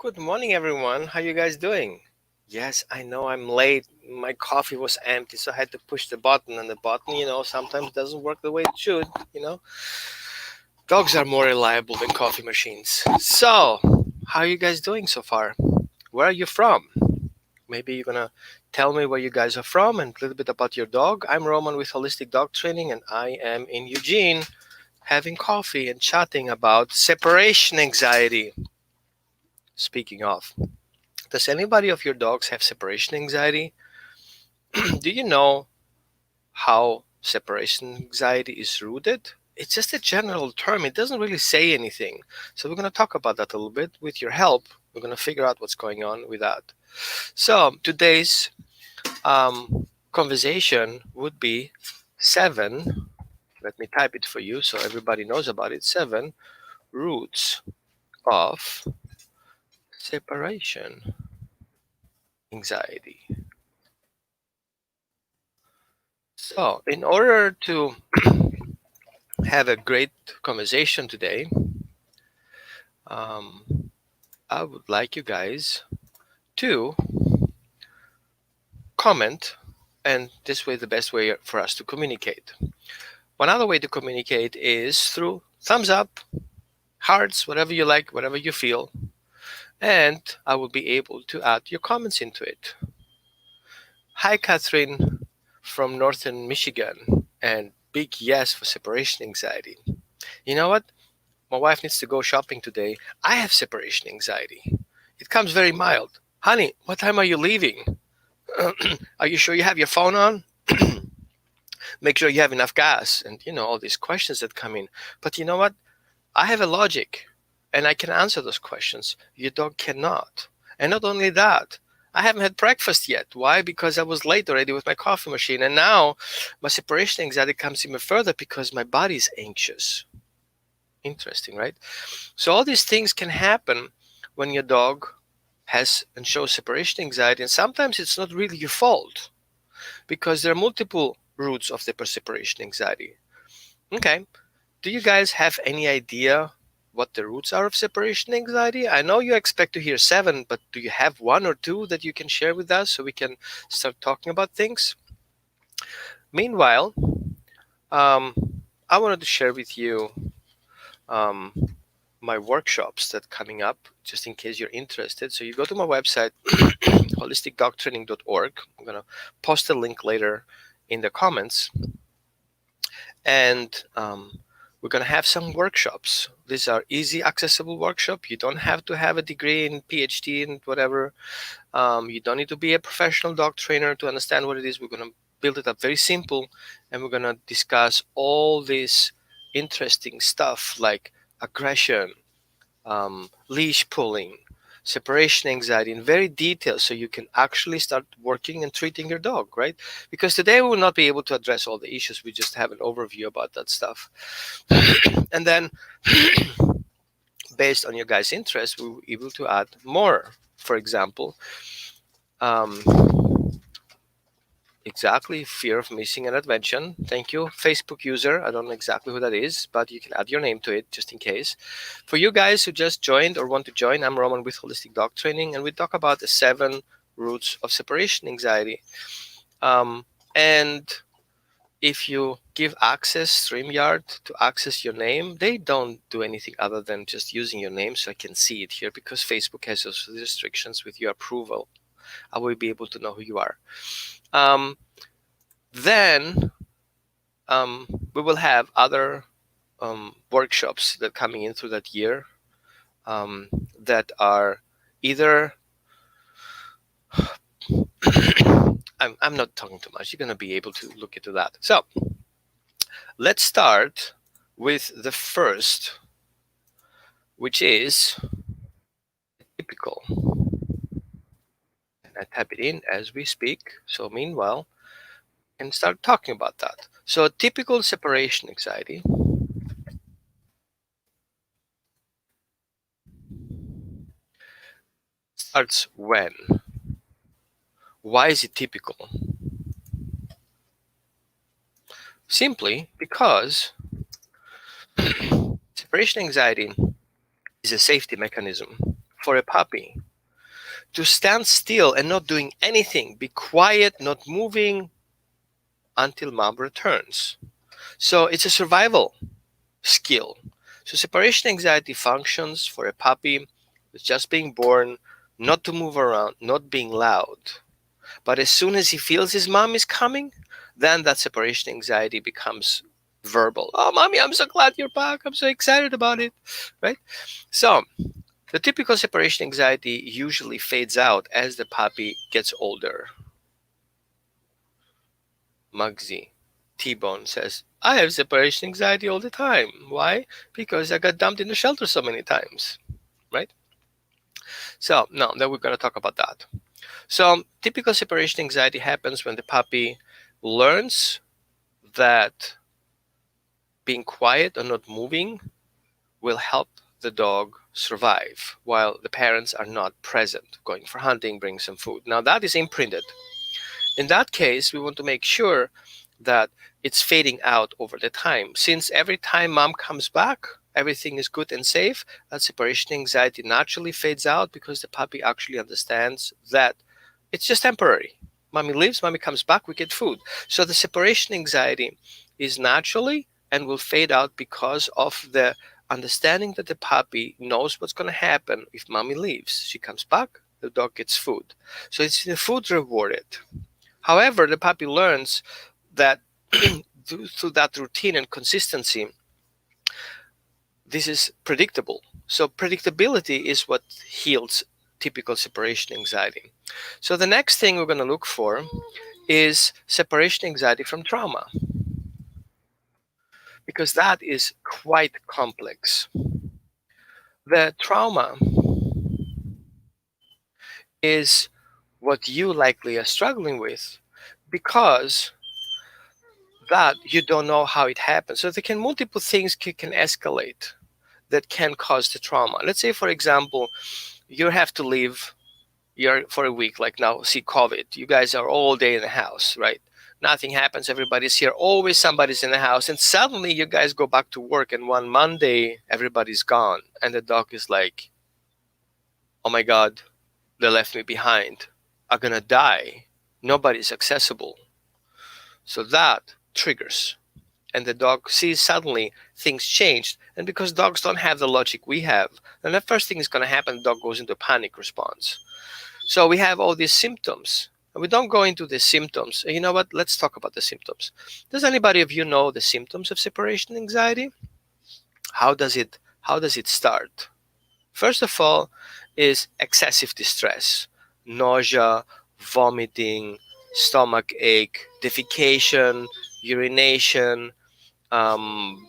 Good morning, everyone. How you guys doing? Yes, I know I'm late. My coffee was empty, so I had to push the button, and the button, sometimes doesn't work the way it should. Dogs are more reliable than coffee machines. So, how are you guys doing so far? Where are you from? Maybe you're gonna tell me where you guys are from and a little bit about your dog. I'm Roman with Holistic Dog Training, and I am in Eugene having coffee and chatting about separation anxiety. Speaking of, does anybody of your dogs have separation anxiety? Do you know how separation anxiety is rooted? It's just a general term. It doesn't really say anything. So we're going to talk about that a little bit. With your help, we're going to figure out what's going on with that. So today's conversation would be 7. Let me type it for you so everybody knows about it. 7 roots of separation anxiety. So, in order to have a great conversation today, um, I would like you guys to comment, and this way, the best way for us to communicate. One other way to communicate is through thumbs up, hearts, whatever you like, whatever you feel, and I will be able to add your comments into it. Hi, Catherine from Northern Michigan, and big yes for separation anxiety. You know what? My wife needs to go shopping today. I have separation anxiety. It comes very mild. Honey, what time are you leaving? Are you sure you have your phone on? Make sure you have enough gas. And, all these questions that come in. But you know what? I have a logic and I can answer those questions. Your dog cannot. And not only that, I haven't had breakfast yet. Why? Because I was late already with my coffee machine. And now my separation anxiety comes even further because my body is anxious. Interesting, right? So all these things can happen when your dog has and shows separation anxiety, and sometimes it's not really your fault because there are multiple roots of the separation anxiety. Okay, do you guys have any idea what the roots are of separation anxiety? I know you expect to hear 7, but do you have 1 or 2 that you can share with us so we can start talking about things? Meanwhile, um, I wanted to share with you um, my workshops that coming up, just in case you're interested. So you go to my website, holisticdogtraining.org. I'm going to post a link later in the comments. And we're going to have some workshops. These are easy, accessible workshops. You don't have to have a degree in PhD and whatever. You don't need to be a professional dog trainer to understand what it is. We're going to build it up very simple, and we're going to discuss all this interesting stuff like aggression, leash pulling, separation anxiety in very detail so you can actually start working and treating your dog, right? Because today we will not be able to address all the issues. We just have an overview about that stuff. And then based on your guys' interest, we will be able to add more. For example, um, exactly, fear of missing an adventure. Thank you, Facebook user. I don't know exactly who that is, but you can add your name to it just in case. For you guys who just joined or want to join, I'm Roman with Holistic Dog Training, and we talk about the 7 roots of separation anxiety. And if you give access StreamYard to access your name, they don't do anything other than just using your name so I can see it here, because Facebook has those restrictions. With your approval, I will be able to know who you are. Then we will have other workshops that coming in through that year that are either I'm not talking too much. You're going to be able to look into that. So let's start with the first, which is typical. And I type it in as we speak. So meanwhile, we can start talking about that. So typical separation anxiety starts when? Why is it typical? Simply because separation anxiety is a safety mechanism for a puppy to stand still and not doing anything, be quiet, not moving until mom returns. So it's a survival skill. So separation anxiety functions for a puppy who's just being born, not to move around, not being loud. But as soon as he feels his mom is coming, then that separation anxiety becomes verbal. Oh, mommy, I'm so glad you're back. I'm so excited about it. Right? So the typical separation anxiety usually fades out as the puppy gets older. Muggsy T-Bone says, I have separation anxiety all the time. Why? Because I got dumped in the shelter so many times. Right? So now that we're going to talk about that. So typical separation anxiety happens when the puppy learns that being quiet or not moving will help the dog survive while the parents are not present, going for hunting, bring some food. Now that is imprinted. In that case, we want to make sure that it's fading out over the time. Since every time mom comes back, everything is good and safe, that separation anxiety naturally fades out because the puppy actually understands that it's just temporary. Mommy leaves, mommy comes back, we get food. So the separation anxiety is naturally and will fade out because of the understanding that the puppy knows what's going to happen if mommy leaves. She comes back, the dog gets food. So it's the food rewarded. However, the puppy learns that through that routine and consistency, this is predictable. So predictability is what heals typical separation anxiety. So the next thing we're going to look for is separation anxiety from trauma, because that is quite complex. The trauma is what you likely are struggling with because that you don't know how it happens. So there can multiple things can escalate that can cause the trauma. Let's say, for example, you have to leave you're for a week, like now, see COVID. You guys are all day in the house, right? Nothing happens. Everybody's here. Always somebody's in the house. And suddenly you guys go back to work. And one Monday, everybody's gone. And the dog is like, oh my God, they left me behind. I'm going to die. Nobody's accessible. So that triggers. And the dog sees suddenly things changed. And because dogs don't have the logic we have, then the first thing is going to happen, the dog goes into a panic response. So we have all these symptoms. And we don't go into the symptoms. You know what? Let's talk about the symptoms. Does anybody of you know the symptoms of separation anxiety? How does it start? First of all, is excessive distress, nausea, vomiting, stomach ache, defecation, urination, um,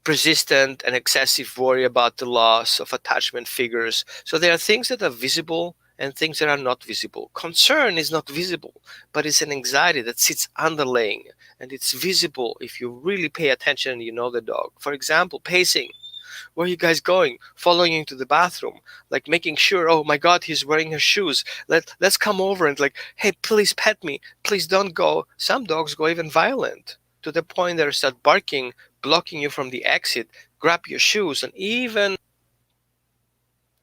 persistent and excessive worry about the loss of attachment figures. So there are things that are visible and things that are not visible. Concern is not visible, but it's an anxiety that sits underlaying, and it's visible if you really pay attention and you know the dog. For example, pacing. Where are you guys going? Following you to the bathroom, like making sure, oh my God, he's wearing his shoes. Let's come over and like, hey, please pet me. Please don't go. Some dogs go even violent to the point they start barking, blocking you from the exit, grab your shoes, and even,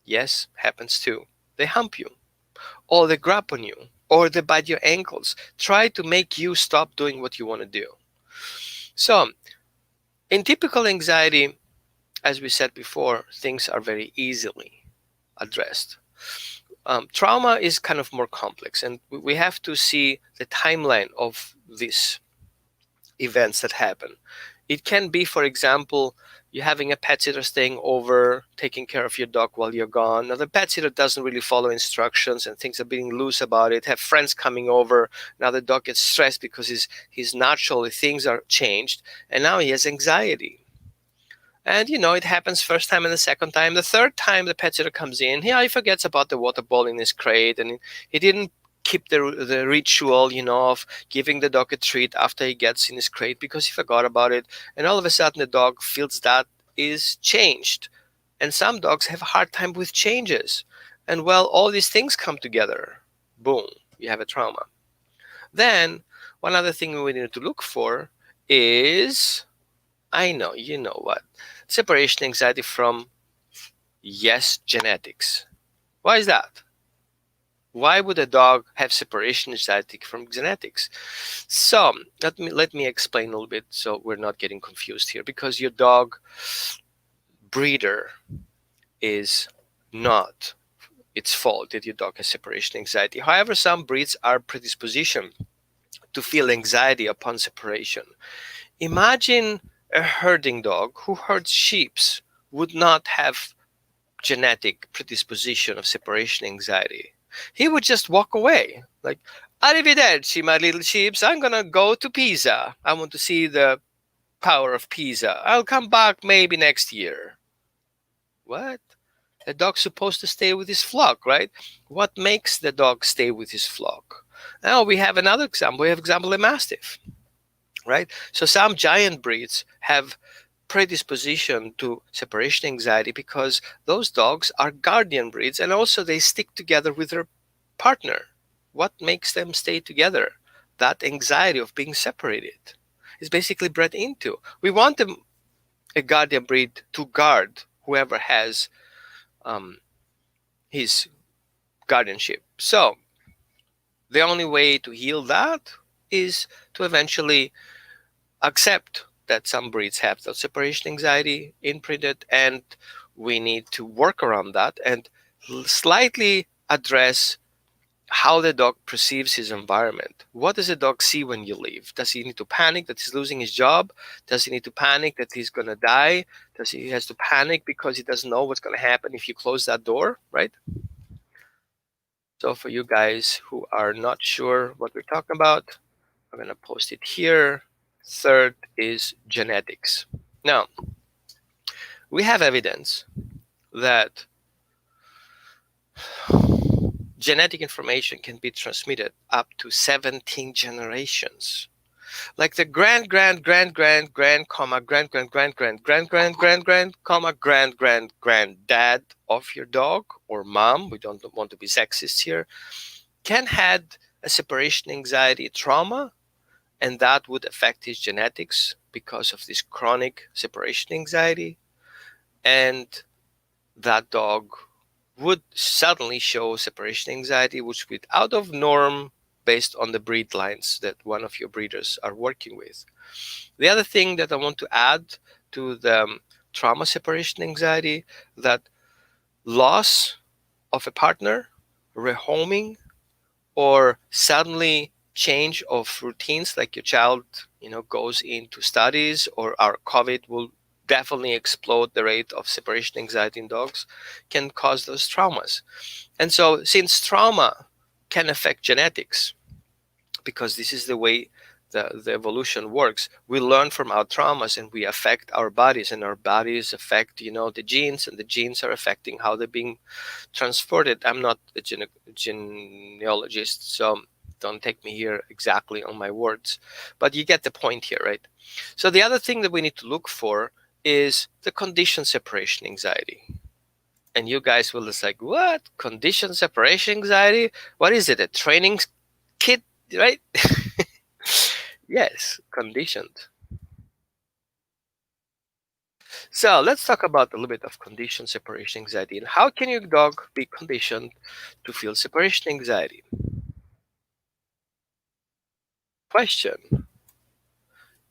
yes, happens too, they hump you, or they grab on you, or they bite your ankles, try to make you stop doing what you want to do. So, in typical anxiety, as we said before, things are very easily addressed. Trauma is kind of more complex, and we have to see the timeline of these events that happen. It can be, for example, you having a pet sitter staying over, taking care of your dog while you're gone. Now, the pet sitter doesn't really follow instructions and things are being loose about it. Have friends coming over. Now the dog gets stressed because his naturally things are changed, and now he has anxiety. And it happens first time and the second time. The third time the pet sitter comes in, he forgets about the water ball in his crate, and he didn't keep the ritual, of giving the dog a treat after he gets in his crate because he forgot about it. And all of a sudden the dog feels that is changed. And some dogs have a hard time with changes. And well, all these things come together. Boom, you have a trauma. Then one other thing we need to look for is, I know, you know what? Separation anxiety from, yes, genetics. Why is that? Why would a dog have separation anxiety from genetics? So let me explain a little bit so we're not getting confused here. Because your dog breeder is not its fault that your dog has separation anxiety. However, some breeds are predisposition to feel anxiety upon separation. Imagine a herding dog who herds sheep would not have genetic predisposition of separation anxiety. He would just walk away. Like, arrivederci, my little sheeps. I'm gonna go to Pisa. I want to see the power of Pisa. I'll come back maybe next year. What? A dog's supposed to stay with his flock, right? What makes the dog stay with his flock? Now we have another example. We have example a mastiff, right? So some giant breeds have predisposition to separation anxiety because those dogs are guardian breeds, and also they stick together with their partner. What makes them stay together? That anxiety of being separated is basically bred into. We want them, a guardian breed, to guard whoever has his guardianship. So the only way to heal that is to eventually accept that some breeds have that separation anxiety imprinted, and we need to work around that and slightly address how the dog perceives his environment. What does a dog see when you leave? Does he need to panic that he's losing his job? Does he need to panic that he's going to die? Does he has to panic because he doesn't know what's going to happen if you close that door, right? So for you guys who are not sure what we're talking about, I'm going to post it here. Third is genetics. Now, we have evidence that genetic information can be transmitted up to 17 generations. Like the grand, grand, grand, grand, grand, comma, grand, grand, grand, grand, grand, grand, grand, grand, comma, grand, grand, granddad of your dog or mom, we don't want to be sexist here, can had a separation anxiety trauma, and that would affect his genetics because of this chronic separation anxiety. And that dog would suddenly show separation anxiety, which would be out of norm based on the breed lines that one of your breeders are working with. The other thing that I want to add to the trauma separation anxiety, that loss of a partner, rehoming, or suddenly change of routines, like your child goes into studies, or our COVID will definitely explode the rate of separation anxiety in dogs, can cause those traumas. And so since trauma can affect genetics, because this is the way the evolution works, we learn from our traumas and we affect our bodies, and our bodies affect the genes, and the genes are affecting how they're being transported. I'm not a genealogist, so don't take me here exactly on my words, but you get the point here, right? So the other thing that we need to look for is the condition separation anxiety. And you guys will just like, what? Condition separation anxiety? What is it? A training kit, right? Yes, conditioned. So let's talk about a little bit of condition separation anxiety, and how can your dog be conditioned to feel separation anxiety? Question.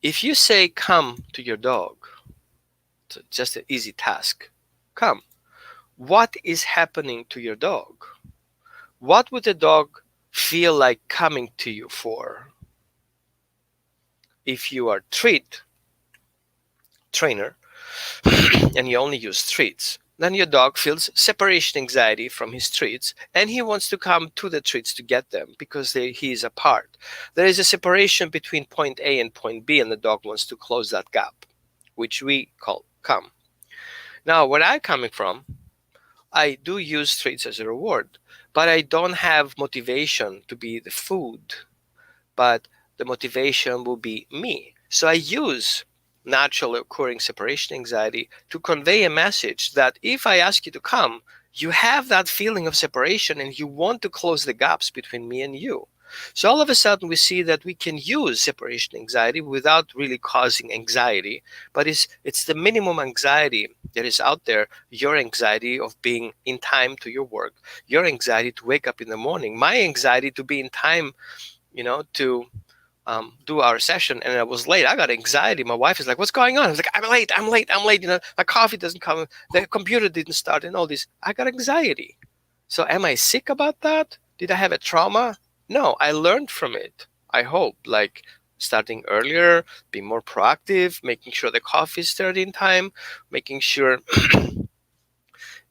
If you say come to your dog, it's just an easy task. Come. What is happening to your dog? What would the dog feel like coming to you for? If you are trainer and you only use treats, then your dog feels separation anxiety from his treats, and he wants to come to the treats to get them because he is apart. There is a separation between point A and point B, and the dog wants to close that gap, which we call come. Now, where I'm coming from, I do use treats as a reward, but I don't have motivation to be the food, but the motivation will be me. So I use naturally occurring separation anxiety to convey a message that if I ask you to come, you have that feeling of separation and you want to close the gaps between me and you. So all of a sudden we see that we can use separation anxiety without really causing anxiety, but it's the minimum anxiety that is out there. Your anxiety of being in time to your work, your anxiety to wake up in the morning, my anxiety to be in time, to do our session, and I was late. I got anxiety. My wife is like, "What's going on?" I was like, "I'm late. I'm late. I'm late." My coffee doesn't come. The computer didn't start, and all this. I got anxiety. So, am I sick about that? Did I have a trauma? No, I learned from it. I hope, like starting earlier, being more proactive, making sure the coffee is stirred in time, making sure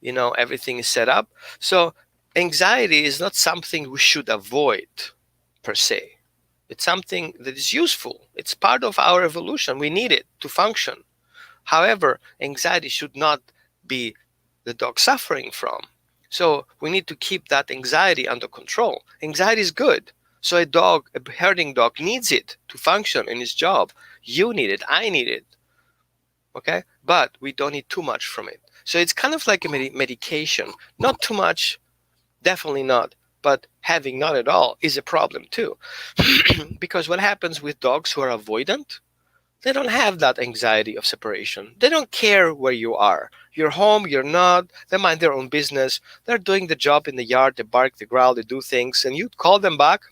everything is set up. So, anxiety is not something we should avoid per se. It's something that is useful. It's part of our evolution. We need it to function. However, anxiety should not be the dog suffering from. So we need to keep that anxiety under control. Anxiety is good. So a herding dog needs it to function in his job. You need it. I need it. Okay? But we don't need too much from it. So it's kind of like a medication. Not too much, definitely not. But having not at all is a problem too. Because what happens with dogs who are avoidant, they don't have that anxiety of separation. They don't care where you are. You're home, you're not. They mind their own business. They're doing the job in the yard. They bark, they growl, they do things. And you call them back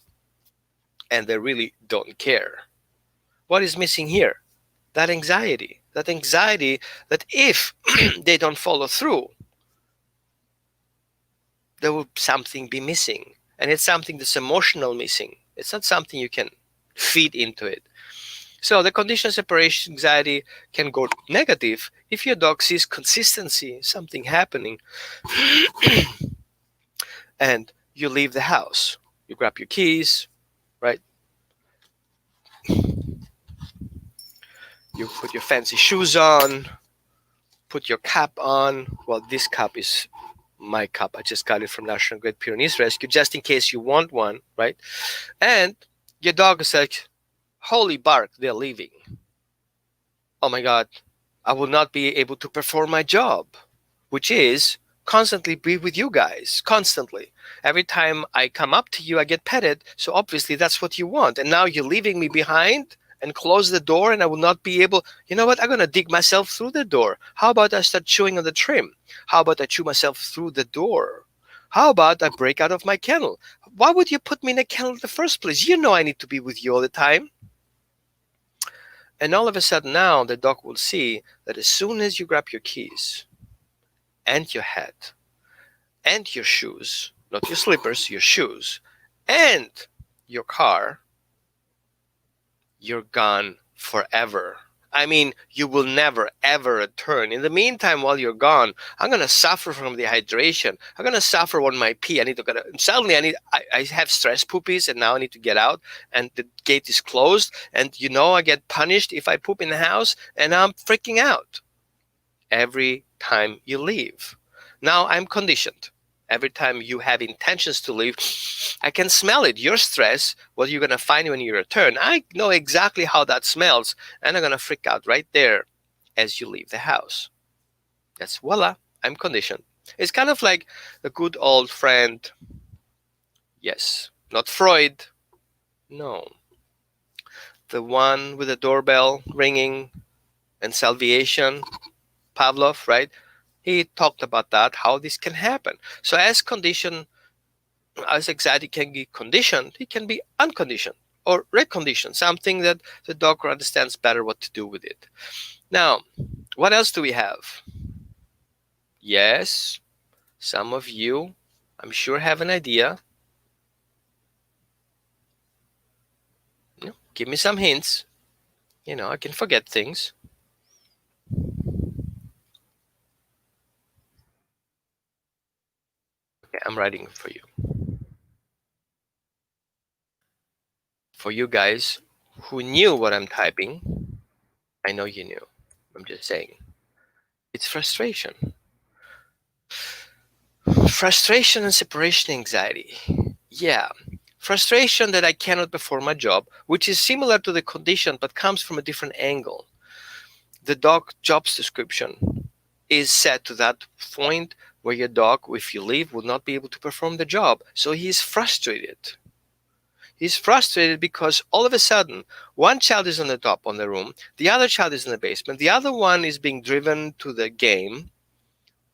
and they really don't care. What is missing here? That anxiety. That anxiety that if they don't follow through, there will something be missing. And it's something that's emotional missing. It's not something you can feed into it. So the conditional separation anxiety can go negative if your dog sees consistency, something happening, and you leave the house. You grab your keys, right? You put your fancy shoes on, put your cap on. Well, this cap is my cup. I just got it from National Great Pyrenees Rescue, just in case you want one, right? And your dog is like, holy bark, they're leaving. Oh my God, I will not be able to perform my job, which is constantly be with you guys, constantly. Every time I come up to you, I get petted. So obviously that's what you want. And now you're leaving me behind and close the door, and I will not be able, you know what? I'm going to dig myself through the door. How about I start chewing on the trim? How about I chew myself through the door? How about I break out of my kennel? Why would you put me in a kennel in the first place? You know I need to be with you all the time. And all of a sudden now the dog will see that as soon as you grab your keys and your hat and your shoes, not your slippers, your shoes, and your car, you're gone forever. I mean, you will never, ever return. In the meantime, while you're gone, I'm going to suffer from dehydration. I'm going to suffer when my pee. I need to get out. Suddenly, I have stress poopies, and now I need to get out, and the gate is closed. And, I get punished if I poop in the house, and I'm freaking out every time you leave. Now I'm conditioned. Every time you have intentions to leave, I can smell it. Your stress, what you're going to find when you return. I know exactly how that smells, and I'm going to freak out right there as you leave the house. That's voila, I'm conditioned. It's kind of like the good old friend. Yes, not Freud. No. The one with the doorbell ringing and salvation, Pavlov, right? He talked about that, how this can happen. So as anxiety can be conditioned, it can be unconditioned or reconditioned, something that the dog understands better what to do with it. Now, what else do we have? Yes, some of you, I'm sure, have an idea. Give me some hints. I can forget things. Okay, I'm writing for you. For you guys who knew what I'm typing, I know you knew. I'm just saying. It's frustration. Frustration and separation anxiety. Yeah. Frustration that I cannot perform my job, which is similar to the condition but comes from a different angle. The dog job's description is set to that point where your dog, if you leave, will not be able to perform the job. So he is frustrated. He's frustrated because all of a sudden, one child is on the top on the room, the other child is in the basement, the other one is being driven to the game,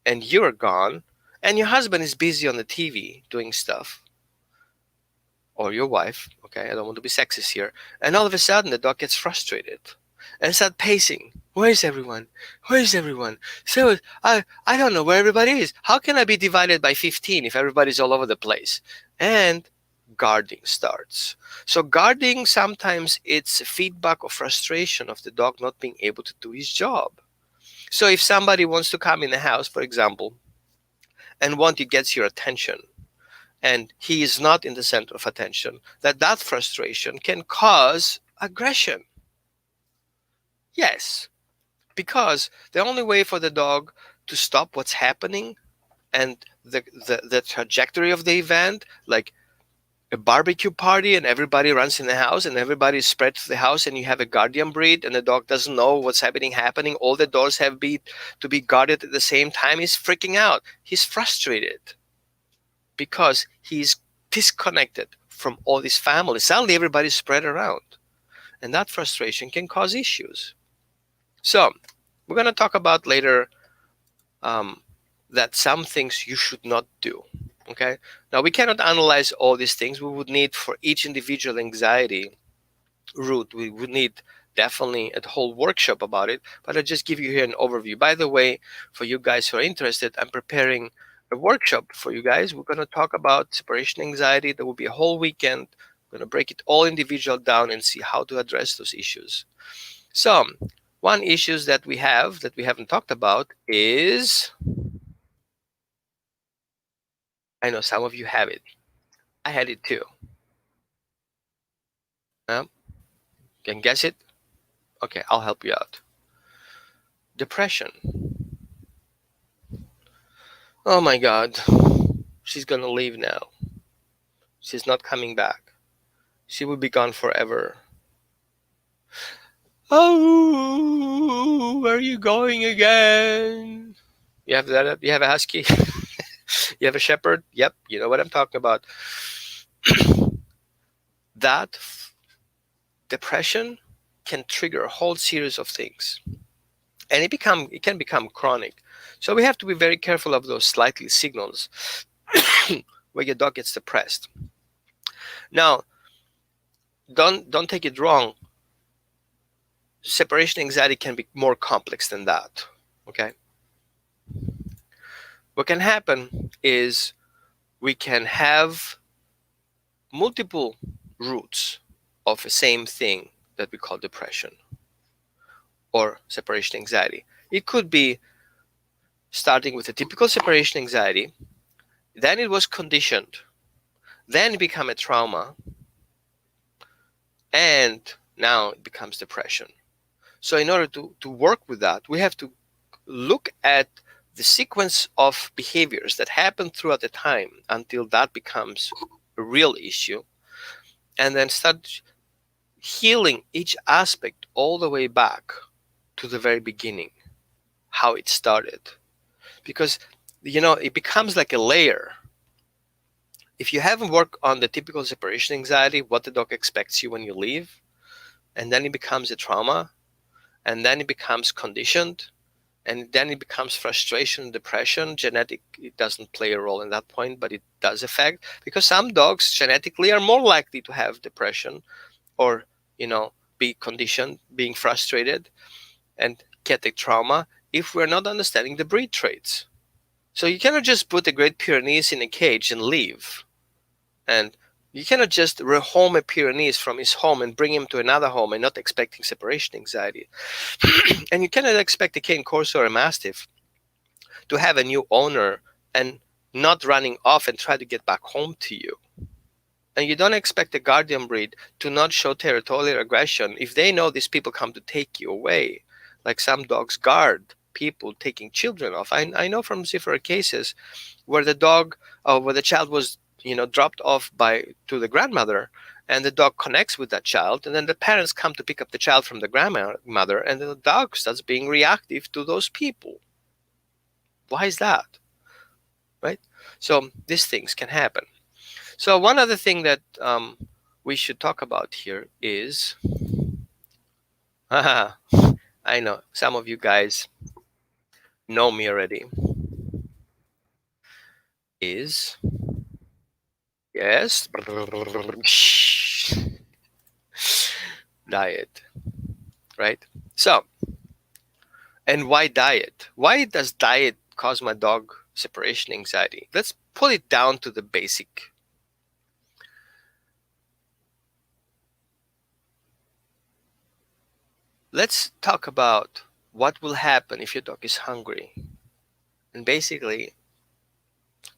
and you're gone, and your husband is busy on the TV doing stuff, or your wife. Okay, I don't want to be sexist here. And all of a sudden, the dog gets frustrated and start pacing. Where's everyone? Where's everyone? So I don't know where everybody is. How can I be divided by 15 if everybody's all over the place? And guarding starts. So guarding, sometimes it's feedback or frustration of the dog not being able to do his job. So if somebody wants to come in the house, for example, and want to get your attention, and he is not in the center of attention, that frustration can cause aggression. Yes, because the only way for the dog to stop what's happening and the trajectory of the event, like a barbecue party and everybody runs in the house and everybody is spread to the house, and you have a guardian breed and the dog doesn't know what's happening, all the doors have to be guarded at the same time, he's freaking out, he's frustrated because he's disconnected from all his family. Suddenly everybody's spread around, and that frustration can cause issues. So we're going to talk about later that some things you should not do. Okay. Now we cannot analyze all these things. We would need, for each individual anxiety root, we would need definitely a whole workshop about it. But I'll just give you here an overview. By the way, for you guys who are interested, I'm preparing a workshop for you guys. We're going to talk about separation anxiety. There will be a whole weekend. We're going to break it all individual down and see how to address those issues. So one issues that we haven't talked about is, I know some of you have it. I had it too. Can guess it? Okay, I'll help you out. Depression. Oh my God, she's gonna leave now. She's not coming back. She will be gone forever. Oh, where are you going again? You have that? You have a husky? You have a shepherd? Yep, you know what I'm talking about. That depression can trigger a whole series of things, and it can become chronic. So we have to be very careful of those slightly signals where your dog gets depressed. Now, don't take it wrong. Separation anxiety can be more complex than that. Okay. What can happen is we can have multiple roots of the same thing that we call depression or separation anxiety. It could be starting with a typical separation anxiety, then it was conditioned, then it became a trauma, and now it becomes depression. So in order to work with that, we have to look at the sequence of behaviors that happen throughout the time until that becomes a real issue, and then start healing each aspect all the way back to the very beginning, how it started. Because, it becomes like a layer. If you haven't worked on the typical separation anxiety, what the dog expects you when you leave, and then it becomes a trauma, and then it becomes conditioned, and then it becomes frustration, depression. Genetic, it doesn't play a role in that point, but it does affect, because some dogs genetically are more likely to have depression or, be conditioned, being frustrated, and get a trauma if we're not understanding the breed traits. So you cannot just put a Great Pyrenees in a cage and leave. And you cannot just rehome a Pyrenees from his home and bring him to another home and not expecting separation anxiety. And you cannot expect a Cane Corso or a Mastiff to have a new owner and not running off and try to get back home to you. And you don't expect a guardian breed to not show territorial aggression if they know these people come to take you away. Like some dogs guard people taking children off. I know from several cases where the child was, dropped off to the grandmother, and the dog connects with that child, and then the parents come to pick up the child from the grandmother, and the dog starts being reactive to those people. Why is that? Right? So these things can happen. So one other thing that we should talk about here is, I know some of you guys know me already, is, yes, diet, right? So, and why diet? Why does diet cause my dog separation anxiety? Let's pull it down to the basic. Let's talk about what will happen if your dog is hungry and basically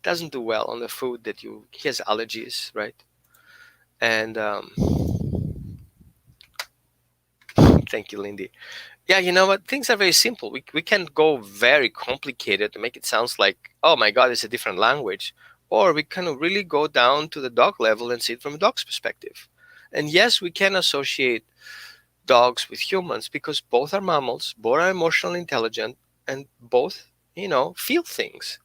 doesn't do well on the food that you, he has allergies, right? And thank you, Lindy. Yeah, you know what? Things are very simple. We can go very complicated to make it sounds like, oh my God, it's a different language. Or we can really go down to the dog level and see it from a dog's perspective. And yes, we can associate dogs with humans because both are mammals, both are emotionally intelligent, and both, feel things.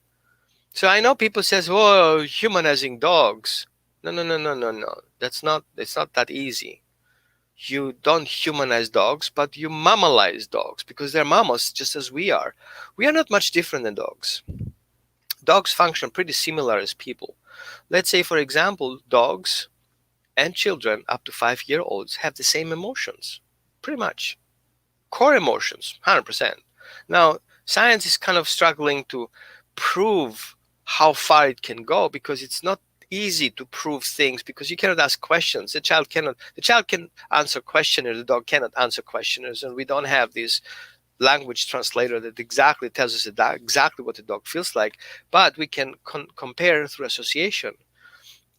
So I know people says, "Oh, humanizing dogs." No, no, no, no, no, no. That's not. It's not that easy. You don't humanize dogs, but you mammalize dogs because they're mammals just as we are. We are not much different than dogs. Dogs function pretty similar as people. Let's say, for example, dogs and children up to 5 year olds have the same emotions, pretty much. Core emotions, 100%. Now, science is kind of struggling to prove how far it can go because it's not easy to prove things because you cannot ask questions. The child can answer questionnaires, the dog cannot answer questionnaires, and we don't have this language translator that exactly tells us exactly what the dog feels like, but we can compare through association.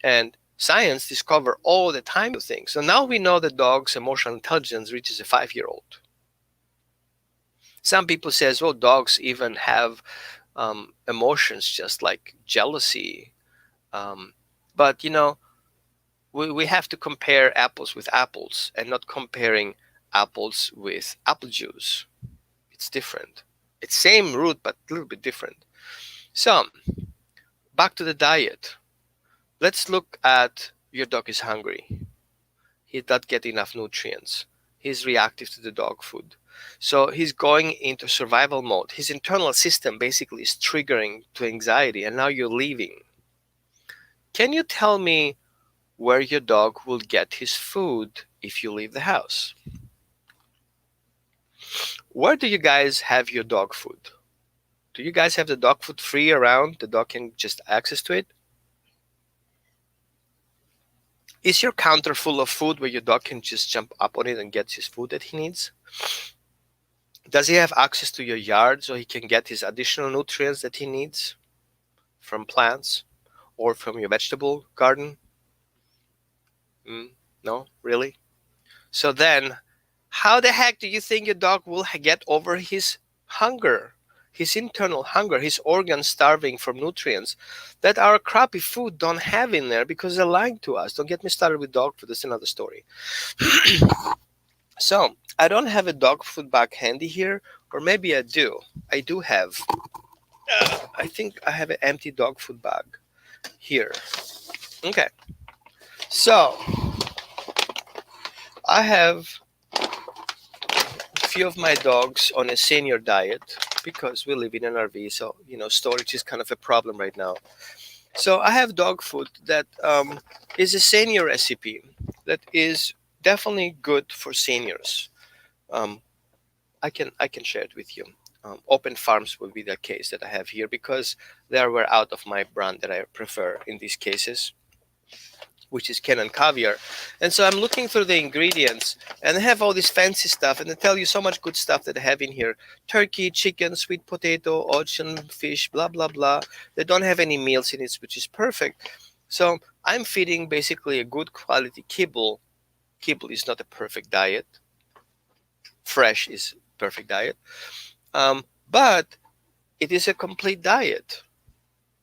And science discover all the time new things. So now we know that dogs' emotional intelligence reaches a 5 year old. Some people says, well, dogs even have emotions just like jealousy. But we have to compare apples with apples and not comparing apples with apple juice. It's different. It's same root but a little bit different. So back to the diet. Let's look at your dog is hungry. He not get enough nutrients. He's reactive to the dog food. So he's going into survival mode. His internal system basically is triggering to anxiety, and now you're leaving. Can you tell me where your dog will get his food if you leave the house? Where do you guys have your dog food? Do you guys have the dog food free around? The dog can just access to it? Is your counter full of food where your dog can just jump up on it and get his food that he needs? Does he have access to your yard so he can get his additional nutrients that he needs from plants or from your vegetable garden? No, really? So then, how the heck do you think your dog will get over his hunger, his internal hunger, his organs starving for nutrients that our crappy food don't have in there because they're lying to us? Don't get me started with dog food. That's another story. So I don't have a dog food bag handy here, or maybe I do. I do have. I think I have an empty dog food bag here. Okay. So I have a few of my dogs on a senior diet because we live in an RV, so storage is kind of a problem right now. So I have dog food that is a senior recipe that is definitely good for seniors. Um, I can share it with you. Open farms will be the case that I have here because they were out of my brand that I prefer in these cases, which is Ken and Caviar. And so I'm looking through the ingredients and they have all this fancy stuff and they tell you so much good stuff that they have in here. Turkey, chicken, sweet potato, ocean fish, blah, blah, blah. They don't have any meals in it, which is perfect. So I'm feeding basically a good quality kibble. Kibble is not a perfect diet. Fresh is perfect diet. But it is a complete diet.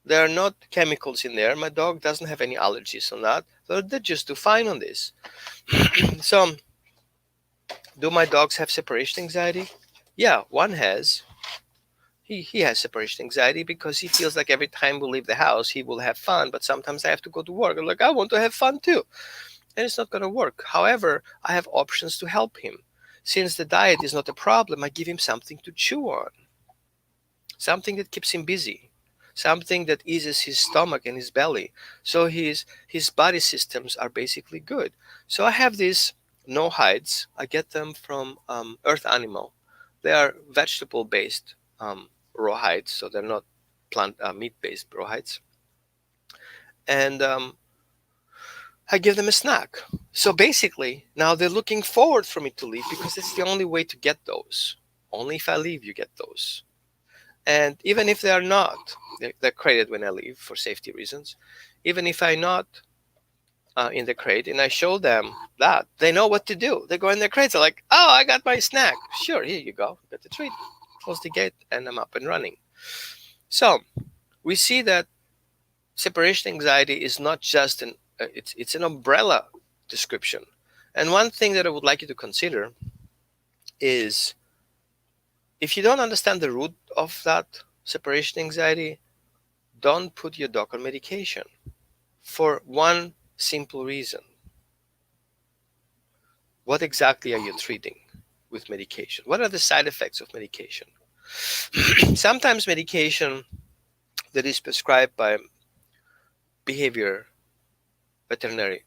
There are not chemicals in there. My dog doesn't have any allergies on that. So they just do fine on this. So, do my dogs have separation anxiety? Yeah, one has. He has separation anxiety because he feels like every time we leave the house, he will have fun. But sometimes I have to go to work. I'm like, I want to have fun too. and it's not going to work. However, I have options to help him. Since the diet is not a problem, I give him something to chew on, something that keeps him busy, something that eases his stomach and his belly. So his body systems are basically good. So I have these no hides. I get them from Earth Animal. They are vegetable based raw hides, so they're not plant meat based raw hides. And I give them a snack. So basically, now they're looking forward for me to leave because it's the only way to get those. Only if I leave, you get those. And even if they are not, they're crated when I leave for safety reasons. Even if I'm not in the crate and I show them that, they know what to do. They go in their crates. They're like, oh, I got my snack. Sure, here you go. Got the treat. Close the gate and I'm up and running. So we see that separation anxiety is not just it's an umbrella description. And one thing that I would like you to consider is, if you don't understand the root of that separation anxiety, don't put your dog on medication for one simple reason. What exactly are you treating with medication? What are the side effects of medication? Sometimes medication that is prescribed by behavior veterinary,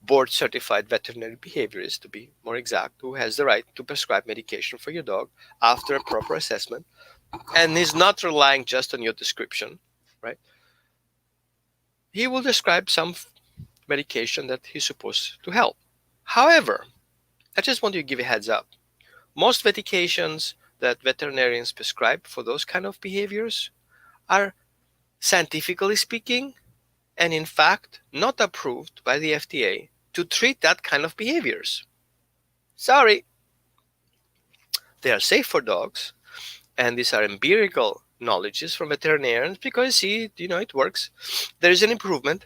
board certified veterinary behaviorist to be more exact, who has the right to prescribe medication for your dog after a proper assessment and is not relying just on your description, right? He will describe some medication that he's supposed to help. However, I just want you to give a heads up. Most medications that veterinarians prescribe for those kind of behaviors are, scientifically speaking, and in fact not approved by the FDA to treat that kind of behaviors. Sorry. They are safe for dogs, and these are empirical knowledges from veterinarians because, see, it works. There is an improvement,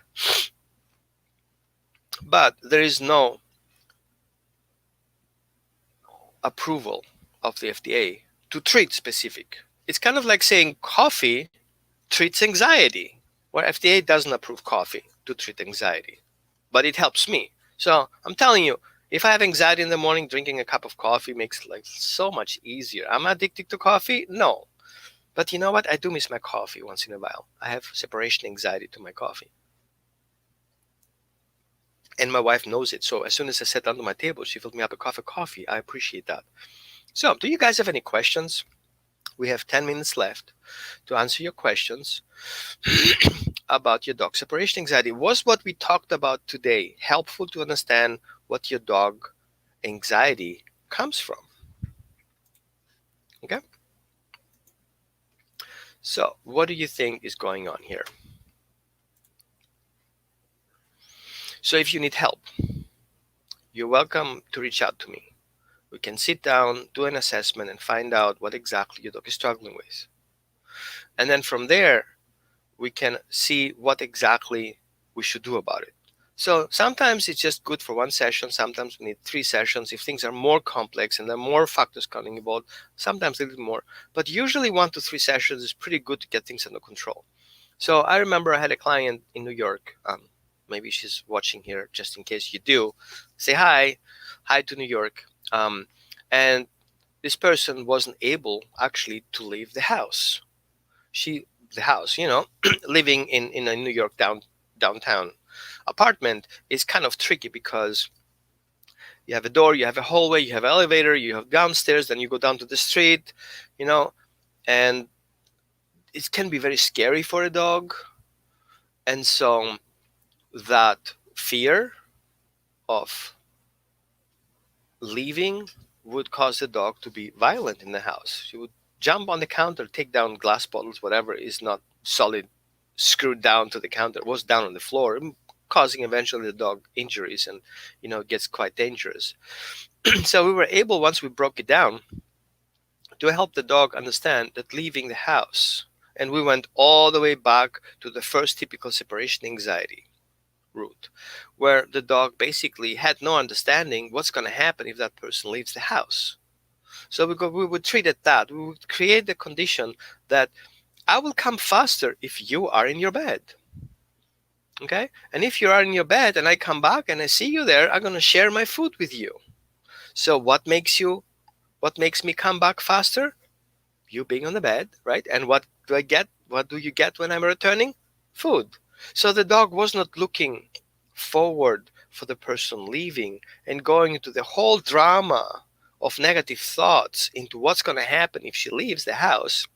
but there is no approval of the FDA to treat specific. It's kind of like saying coffee treats anxiety, where FDA doesn't approve coffee to treat anxiety, but it helps me. So I'm telling you, if I have anxiety in the morning, drinking a cup of coffee makes life so much easier. I'm addicted to coffee? No. But you know what? I do miss my coffee once in a while. I have separation anxiety to my coffee. And my wife knows it. So as soon as I sat down to my table, she filled me up a cup of coffee. I appreciate that. So do you guys have any questions? We have 10 minutes left to answer your questions about your dog separation anxiety. Was what we talked about today helpful to understand what your dog anxiety comes from? Okay. So what do you think is going on here? So if you need help, you're welcome to reach out to me. We can sit down, do an assessment, and find out what exactly your dog is struggling with. And then from there, we can see what exactly we should do about it. So sometimes it's just good for one session. Sometimes we need 3 sessions. If things are more complex and there are more factors coming involved, sometimes a little more. But usually 1 to 3 sessions is pretty good to get things under control. So I remember I had a client in New York. Maybe she's watching here, just in case you do. Say hi. Hi to New York. And this person wasn't able actually to leave the house. Living in a New York downtown apartment is kind of tricky because you have a door, you have a hallway, you have an elevator, you have downstairs, then you go down to the street, and it can be very scary for a dog. And so that fear of leaving would cause the dog to be violent in the house. She would jump on the counter, take down glass bottles, whatever is not solid, screwed down to the counter, was down on the floor, causing eventually the dog injuries, and it gets quite dangerous. So we were able, once we broke it down, to help the dog understand that leaving the house, and we went all the way back to the first typical separation anxiety route, where the dog basically had no understanding what's going to happen if that person leaves the house. So we would treat it that. We would create the condition that I will come faster if you are in your bed. Okay? And if you are in your bed and I come back and I see you there, I'm going to share my food with you. So what makes me come back faster? You being on the bed, right? And what do I get? What do you get when I'm returning? Food. So the dog was not looking forward for the person leaving and going into the whole drama of negative thoughts into what's going to happen if she leaves the house.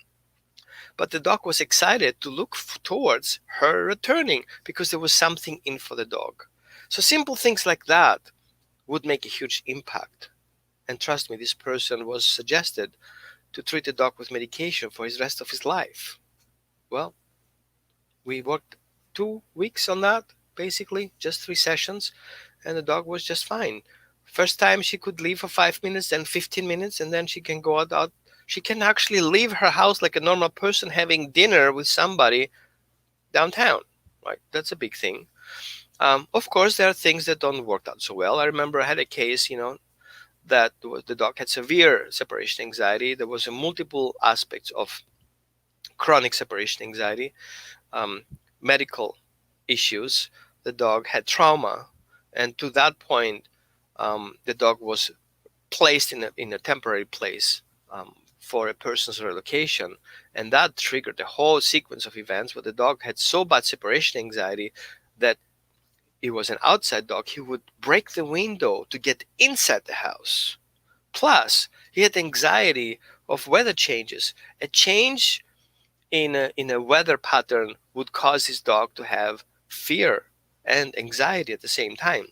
But the dog was excited to look towards her returning because there was something in for the dog. So simple things like that would make a huge impact. And trust me, this person was suggested to treat the dog with medication for his rest of his life. Well, we worked 2 weeks on that, basically, just 3 sessions, and the dog was just fine. First time she could leave for 5 minutes, then 15 minutes, and then she can go out. She can actually leave her house like a normal person having dinner with somebody downtown. Right, that's a big thing. Of course, there are things that don't work out so well. I remember I had a case, that the dog had severe separation anxiety. There was a multiple aspects of chronic separation anxiety, um, medical issues. The dog had trauma, and to that point, the dog was placed in a temporary place for a person's relocation, and that triggered a whole sequence of events where the dog had so bad separation anxiety that it was an outside dog. He would break the window to get inside the house. Plus, he had anxiety of weather changes. A change in a weather pattern would cause his dog to have fear and anxiety at the same time.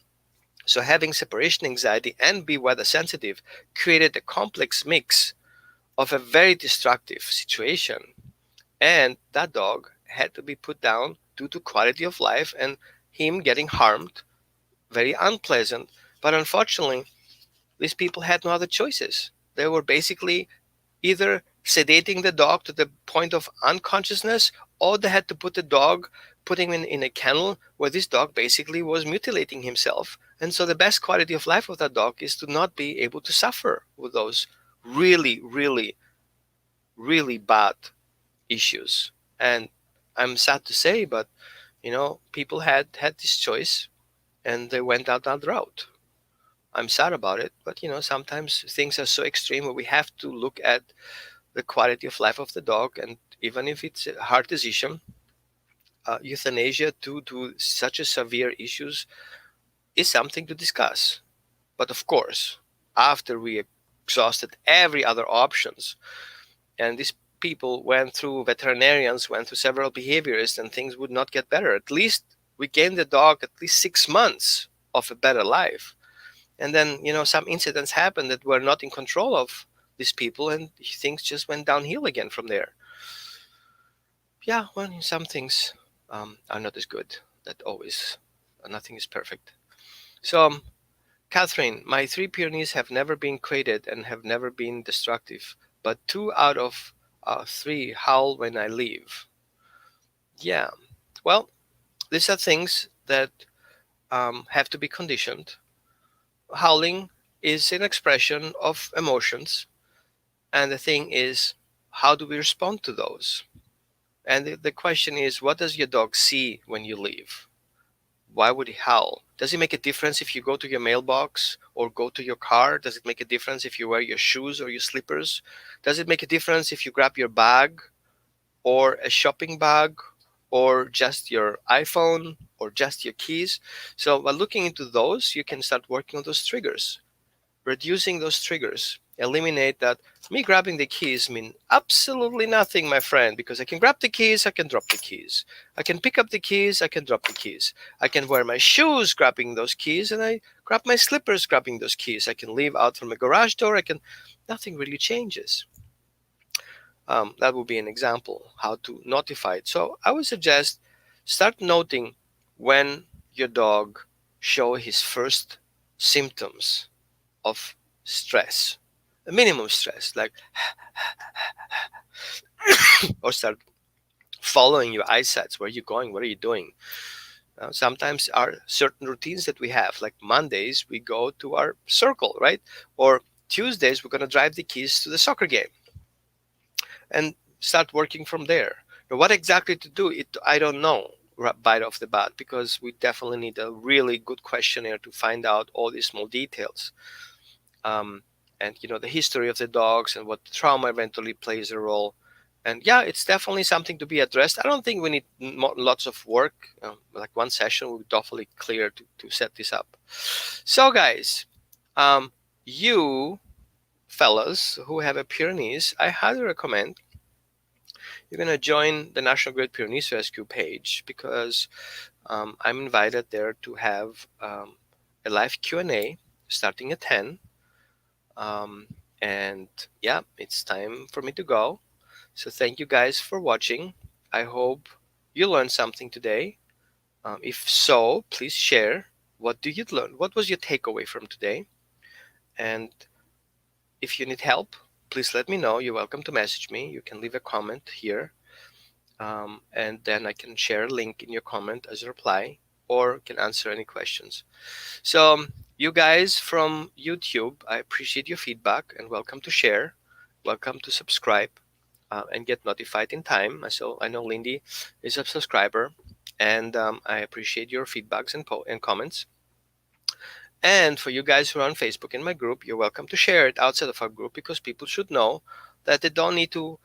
So having separation anxiety and be weather sensitive created a complex mix of a very destructive situation. And that dog had to be put down due to quality of life and him getting harmed, very unpleasant. But unfortunately, these people had no other choices. They were basically either sedating the dog to the point of unconsciousness, or they had to put him in a kennel where this dog basically was mutilating himself. And so the best quality of life of that dog is to not be able to suffer with those really, really, really bad issues. And I'm sad to say, but people had this choice and they went down that route. I'm sad about it, but sometimes things are so extreme where we have to look at the quality of life of the dog, and even if it's a hard decision, euthanasia to such a severe issues is something to discuss. But of course, after we exhausted every other options, and these people went through veterinarians, went through several behaviorists, and things would not get better. At least we gave the dog at least 6 months of a better life. And then, some incidents happened that were not in control of these people, and things just went downhill again from there. Yeah, well, some things are not as good. That always, nothing is perfect. So, Catherine, my 3 Pyrenees have never been crated and have never been destructive, but 2 out of 3 howl when I leave. Yeah, well, these are things that have to be conditioned. Howling is an expression of emotions, and the thing is, how do we respond to those? And the question is, what does your dog see when you leave? Why would he howl? Does it make a difference if you go to your mailbox or go to your car? Does it make a difference if you wear your shoes or your slippers? Does it make a difference if you grab your bag or a shopping bag or just your iPhone or just your keys? So by looking into those, you can start working on those triggers. Reducing those triggers, eliminate that. Me grabbing the keys mean absolutely nothing, my friend, because I can grab the keys, I can drop the keys. I can pick up the keys, I can drop the keys. I can wear my shoes grabbing those keys, and I grab my slippers grabbing those keys. I can leave out from a garage door. Nothing really changes. That would be an example how to notify it. So I would suggest start noting when your dog show his first symptoms of stress, a minimum stress, like, or start following your eyesight. Where are you going? What are you doing? Sometimes are certain routines that we have, like Mondays we go to our circle, right? Or Tuesdays we're going to drive the kids to the soccer game and start working from there. Now, what exactly to do? I don't know. bite off the bat, because we definitely need a really good questionnaire to find out all these small details. Um, and the history of the dogs and what trauma eventually plays a role. And yeah, it's definitely something to be addressed. I don't think we need lots of work. Like one session will be definitely clear to set this up. So guys, you fellas who have a Pyrenees, I highly recommend you're going to join the National Great Pyrenees Rescue page, because I'm invited there to have a live Q&A starting at 10. And yeah, it's time for me to go. So thank you guys for watching. I hope you learned something today. If so, please share. What do you learn? What was your takeaway from today? And if you need help, please let me know. You're welcome to message me. You can leave a comment here, and then I can share a link in your comment as a reply, or can answer any questions. So you guys from YouTube, I appreciate your feedback, and welcome to share, welcome to subscribe, and get notified in time. So I know Lindy is a subscriber, and I appreciate your feedbacks and comments. And for you guys who are on Facebook in my group, you're welcome to share it outside of our group, because people should know that they don't need to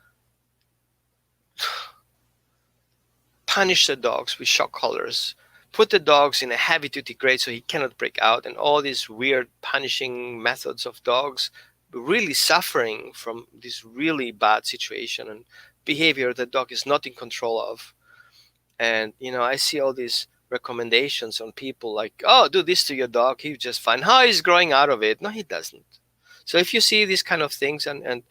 punish the dogs with shock collars, put the dogs in a heavy duty grade so he cannot break out, and all these weird punishing methods of dogs really suffering from this really bad situation and behavior the dog is not in control of. And I see all these recommendations on people like, oh, do this to your dog, he's just fine. How he's growing out of it? No, he doesn't. So if you see these kind of things, and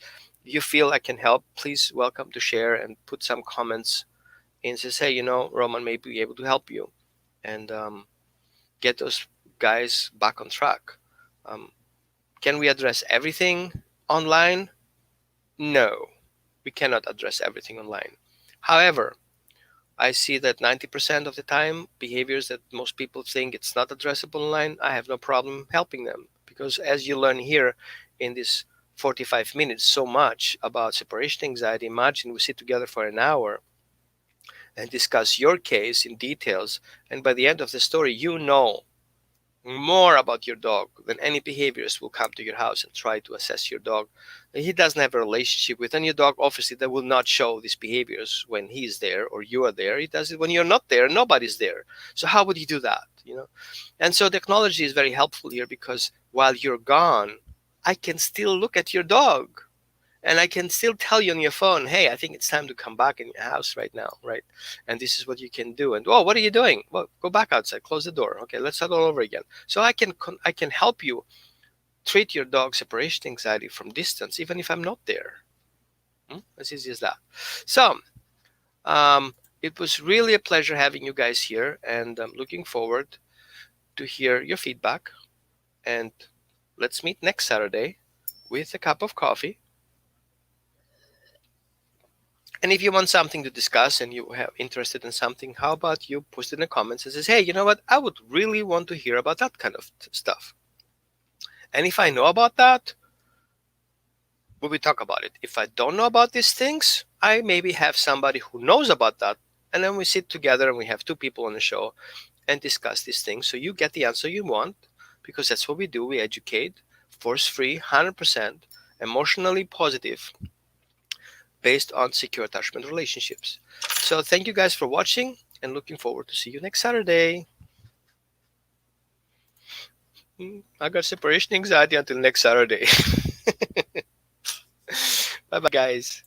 you feel I can help, please welcome to share and put some comments and says, hey, Roman may be able to help you, and get those guys back on track. Um, can we address everything online? No, we cannot address everything online. However, I see that 90% of the time, behaviors that most people think it's not addressable online, I have no problem helping them, because as you learn here in this 45 minutes so much about separation anxiety, imagine we sit together for an hour and discuss your case in details, and by the end of the story, you know more about your dog than any behaviorist will come to your house and try to assess your dog that he doesn't have a relationship with. And your dog, obviously, that will not show these behaviors when he's there or you are there. He does it when you're not there, nobody's there. So how would he do that? And so technology is very helpful here, because while you're gone, I can still look at your dog. And I can still tell you on your phone, hey, I think it's time to come back in your house right now, right? And this is what you can do. And, oh, what are you doing? Well, go back outside, close the door. Okay, let's start all over again. So I can help you treat your dog separation anxiety from distance, even if I'm not there. As easy as that. So it was really a pleasure having you guys here, and I'm looking forward to hear your feedback. And let's meet next Saturday with a cup of coffee. And if you want something to discuss and you have interested in something, how about you post it in the comments and says, hey, you know what? I would really want to hear about that kind of stuff. And if I know about that, we will talk about it. If I don't know about these things, I maybe have somebody who knows about that. And then we sit together and we have two people on the show and discuss these things. So you get the answer you want, because that's what we do. We educate, force-free, 100%, emotionally positive, based on secure attachment relationships. So thank you guys for watching, and looking forward to see you next Saturday. I got separation anxiety until next Saturday. Bye bye, guys.